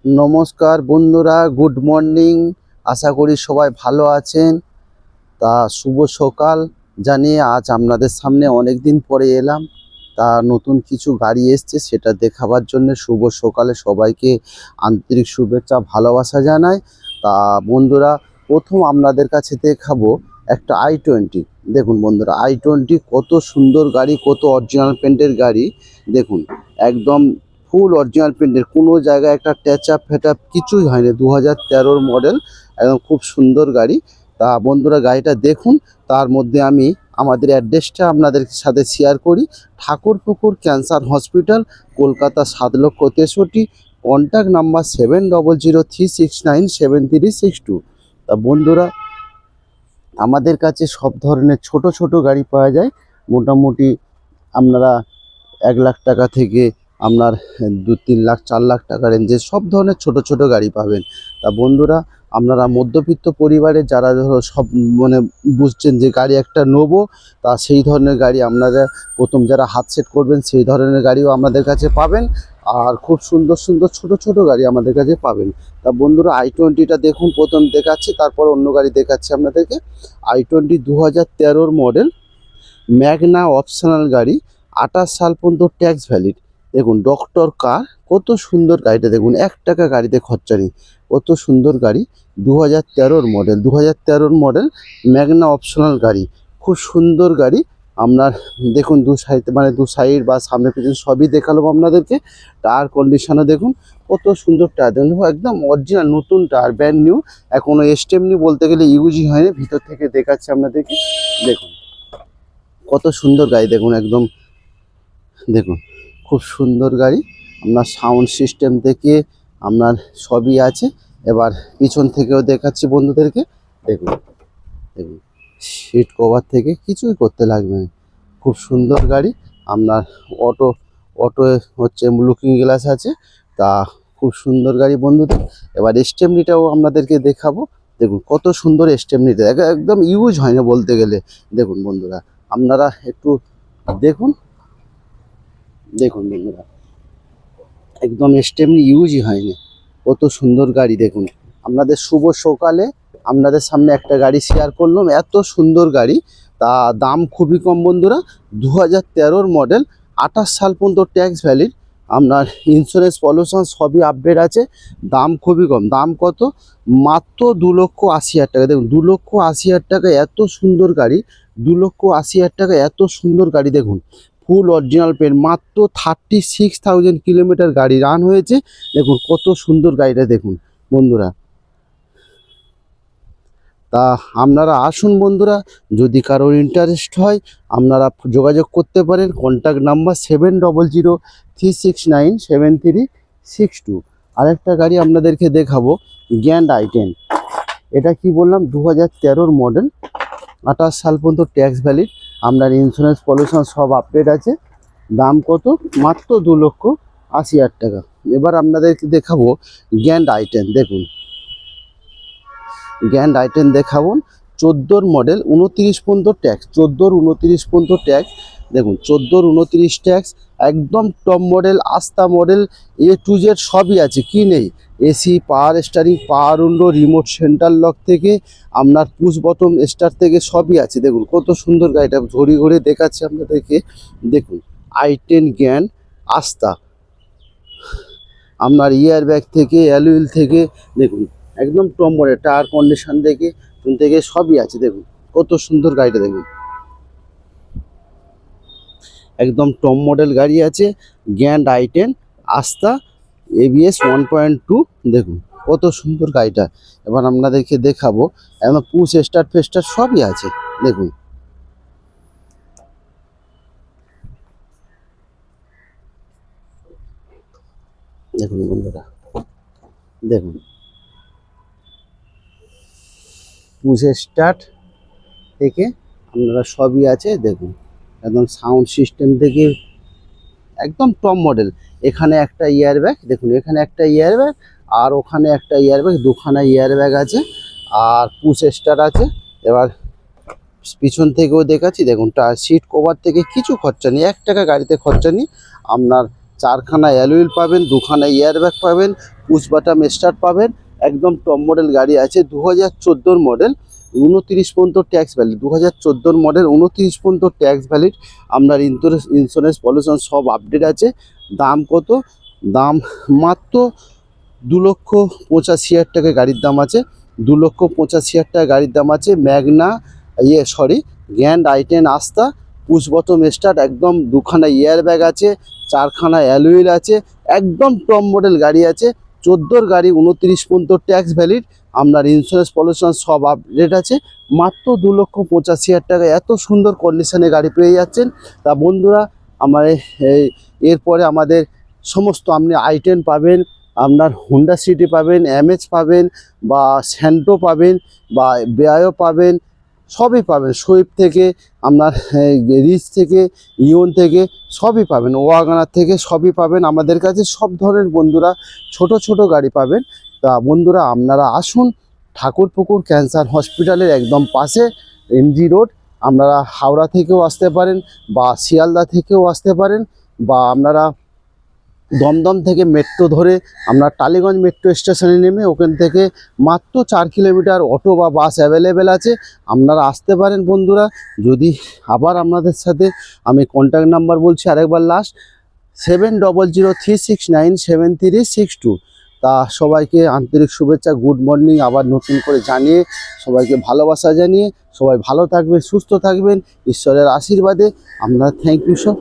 নমস্কার বন্ধুরা, good morning. আশা করি সবাই ভালো আছেন। তা শুভ সকাল জানিয়ে আজ আপনাদের সামনে অনেক দিন পরে এলাম। তা নতুন কিছু গাড়ি এসছে সেটা দেখাবার জন্য শুভ সকালে সবাইকে আন্তরিক শুভেচ্ছা ভালোবাসা জানাই। তা বন্ধুরা, প্রথম আপনাদের কাছে দেখাবো একটা i20। দেখুন বন্ধুরা, i20 কত সুন্দর গাড়ি, কত অরিজিনাল পেন্টের গাড়ি। দেখুন একদম ফুল অরিজিনাল পেন্টের, কোনো জায়গায় একটা ট্যাচ আপ ফ্যাট কিছুই হয়নি। 2013 মডেল, একদম খুব সুন্দর গাড়ি। তা বন্ধুরা গাড়িটা দেখুন। তার মধ্যে আমি আমাদের অ্যাড্রেসটা আপনাদের সাথে শেয়ার করি। Thakurpukur cancer hospital, Kolkata 7,63,। Contact number 7003697362। তা বন্ধুরা, আমাদের কাছে সব ধরনের ছোট ছোট গাড়ি পাওয়া যায়। মোটামুটি আপনারা 1 লাখ টাকা থেকে আপনার 2-3 লাখ 4 লাখ টাকা রেঞ্জে সব ধরনের ছোট ছোট গাড়ি পাবেন। তা বন্ধুরা, আপনারা মধ্যবিত্ত পরিবারে যারা ধরো সব মানে বুঝছেন যে গাড়ি একটা নেবো, তা সেই ধরনের গাড়ি আপনারা প্রথম যারা হাত সেট করবেন সেই ধরনের গাড়িও আমাদের কাছে পাবেন। আর খুব সুন্দর সুন্দর ছোট ছোট গাড়ি আমাদের কাছে পাবেন। তা বন্ধুরা, i20টা দেখুন, প্রথম দেখাচ্ছি তারপর অন্য গাড়ি দেখাচ্ছি আপনাদেরকে। i20 2013 মডেল, ম্যাগনা অপশনাল গাড়ি, 28 সাল পর্যন্ত ট্যাক্স ভ্যালিড। দেখুন ডক্টর কার, কত সুন্দর গাড়িটা দেখুন, 1 টাকা গাড়িতে খরচা নেই। কত সুন্দর গাড়ি, 2013 মডেল, 2013 মডেল ম্যাগনা অপশনাল গাড়ি, খুব সুন্দর গাড়ি। আপনার দেখুন দু সাইড মানে দু সাইড বা সামনে পিছনে সবই দেখালাম আপনাদেরকে। টায়ার কন্ডিশনও দেখুন, কত সুন্দর টায়ার দেখুন, একদম অরিজিনাল নতুন টায়ার, ব্র্যান্ড নিউ। এখনও স্টেপনি বলতে গেলে ইউজই হয়নি। ভিতর থেকে দেখাচ্ছি আপনাদেরকে, দেখুন কত সুন্দর গাড়ি দেখুন, একদম দেখুন খুব সুন্দর গাড়ি। আপনার সাউন্ড সিস্টেম থেকে আপনার সবই আছে। এবার পিছন থেকেও দেখাচ্ছি বন্ধুদেরকে, দেখুন দেখুন সিট কভার থেকে কিছুই করতে লাগবে না। খুব সুন্দর গাড়ি। আপনার অটো অটো হচ্ছে লুকিং গ্লাস আছে। তা খুব সুন্দর গাড়ি বন্ধুদের। এবার স্টেপনিটাও আপনাদেরকে দেখাবো। দেখুন কত সুন্দর স্টেপনিটা, একদম ইউজ হয় না বলতে গেলে। দেখুন বন্ধুরা, আপনারা একটু দেখুন, দেখুন বন্ধুরা, একদম স্টেপনি ইউজই হয়নি। কত সুন্দর গাড়ি দেখুন। আপনাদের শুভ সকালে আপনাদের সামনে একটা গাড়ি শেয়ার করলাম, এত সুন্দর গাড়ি। তা দাম খুবই কম বন্ধুরা, 2013 মডেল, 28 সাল পর্যন্ত ট্যাক্স ভ্যালিড। আপনার ইন্স্যুরেন্স পলিউশন সবই আপডেট আছে। দাম খুবই কম। দাম কত? মাত্র 2,80,000 টাকা। দেখুন 2,80,000 টাকা এত সুন্দর গাড়ি, 2,80,000 টাকা এত সুন্দর গাড়ি দেখুন। ফুল অরিজিনাল পেন, মাত্র 36,000 কিলোমিটার গাড়ি রান হয়েছে। দেখুন কত সুন্দর গাড়িটা দেখুন বন্ধুরা। তা আপনারা আসুন বন্ধুরা, যদি কারোর ইন্টারেস্ট হয় আপনারা যোগাযোগ করতে পারেন। Contact number 7003697362। আরেকটা গাড়ি আপনাদেরকে দেখাবো, গ্র্যান্ড i10। এটা কি বললাম, 2013 মডেল, 28 সাল পর্যন্ত ট্যাক্স ভ্যালিড। আপনার ইন্স্যুরেন্স পলিউশন সব আপডেট আছে। দাম কত? মাত্র 2,80,000 টাকা। এবার আপনাদেরকে দেখাবো গ্র্যান্ড i10। দেখুন গ্র্যান্ড i10 দেখাবো, 14 মডেল, 29 পর্যন্ত ট্যাক্স, 14-29 পর্যন্ত ট্যাক্স। দেখুন 14-29 ট্যাক্স, একদম টপ মডেল, আস্থা মডেল, A to Z সবই আছে। কি নেই? এসি, পাওয়ার স্টারিং, পাওয়ার উইন্ডো, রিমোট সেন্টার লক থেকে আপনার পুশ বটম স্টার থেকে সবই আছে। দেখুন কত সুন্দর গাড়িটা, ঘড়ি ঘড়ি দেখাচ্ছে আপনাদেরকে। দেখুন i10 গ্র্যান্ড আস্থা, আপনার ইয়ার ব্যাগ থেকে অ্যালুইল থেকে দেখুন একদম টপ মডেল, টায়ার কন্ডিশন থেকে সবই আছে। দেখুন কত সুন্দর গাড়িটা দেখুন, একদম টপ মডেল গাড়ি আছে। গ্র্যান্ড i10 আস্থা, ABS 1.2। দেখুন কত সুন্দর গাড়িটা। এবার আপনাদেরকে দেখাবো, একদম পুশ স্টার্ট ফেস্টার সবই আছে। দেখুন দেখুন বন্ধুরা, দেখুন পুশ স্টার্ট থেকে আপনারা সবই আছে। দেখুন একদম সাউন্ড সিস্টেম থেকে একদম টপ মডেল। এখানে একটা ইয়ার ব্যাগ, দেখুন এখানে একটা ইয়ার ব্যাগ, আর ওখানে একটা ইয়ার ব্যাগ, দুখানা ইয়ার ব্যাগ আছে। আর পুশ স্টার্ট আছে। এবার পিছন থেকেও দেখাচ্ছি, দেখুন সিট কভার থেকে কিছু খরচা নেই, 1 টাকা গাড়িতে খরচা নেই। আপনার 4খানা অ্যালুইল পাবেন, 2খানা এয়ারব্যাগ পাবেন, পুশ বাটন স্টার্ট পাবেন। একদম টপ মডেল গাড়ি আছে, 2014 মডেল, 29 পর্যন্ত ট্যাক্স ভ্যালিড। 2014 মডেল, 29 পর্যন্ত ট্যাক্স ভ্যালিড। আপনার ইন্স্যুরেন্স পলিউশন সব আপডেট আছে। দাম কত? দাম মাত্র 2,85,000 টাকা গাড়ির দাম আছে। 2,85,000 টাকা গাড়ির দাম আছে। ম্যাগনা গ্র্যান্ড i10 আস্তা, পুশ বটম স্টার্ট, একদম 2খানা এয়ারব্যাগ আছে, 4খানা অ্যালুইল আছে, একদম টপ মডেল গাড়ি আছে। 14 গাড়ি, 29 পর্যন্ত ট্যাক্স ভ্যালিড। আপনার ইন্স্যুরেন্স পলিউশন সব আপডেট আছে। মাত্র 2,85,000 টাকা এত সুন্দর কন্ডিশনে গাড়ি পেয়ে যাচ্ছেন। তা বন্ধুরা, আমার এরপরে আমাদের সমস্ত আপনি i10 পাবেন, আপনার হুন্ডা সিটি পাবেন, এমএচ পাবেন, বা স্যান্টো পাবেন, বা বেয়াও পাবেন, সবই পাবেন। সুইফট থেকে আপনার রিচ থেকে, ইওন থেকে সবই পাবেন, ওয়াগনার থেকে সবই পাবেন আমাদের কাছে। সব ধরনের বন্ধুরা ছোট ছোট গাড়ি পাবেন। তা বন্ধুরা, আপনারা আসুন ঠাকুরপুকুর ক্যান্সার হসপিটালের একদম পাশে, এমজি রোড। আপনারা হাওড়া থেকেও আসতে পারেন, বা শিয়ালদা থেকেও আসতে পারেন, বা আপনারা দমদম থেকে মেট্রো ধরে আপনার টালিগঞ্জ মেট্রো স্টেশনে নেমে ওখান থেকে মাত্র 4 কিলোমিটার অটো বা বাস অ্যাভেলেবেল আছে, আপনারা আসতে পারেন বন্ধুরা। যদি আবার আপনাদের সাথে আমি কন্ট্যাক্ট নাম্বার বলছি আরেকবার, লাস্ট 7003697362। তা সবাইকে আন্তরিক শুভেচ্ছা, গুড মর্নিং আবার নতুন করে জানিয়ে, সবাইকে ভালোবাসা জানিয়ে, সবাই ভালো থাকবেন, সুস্থ থাকবেন, ঈশ্বরের আশীর্বাদে। আপনার থ্যাংক ইউ সব।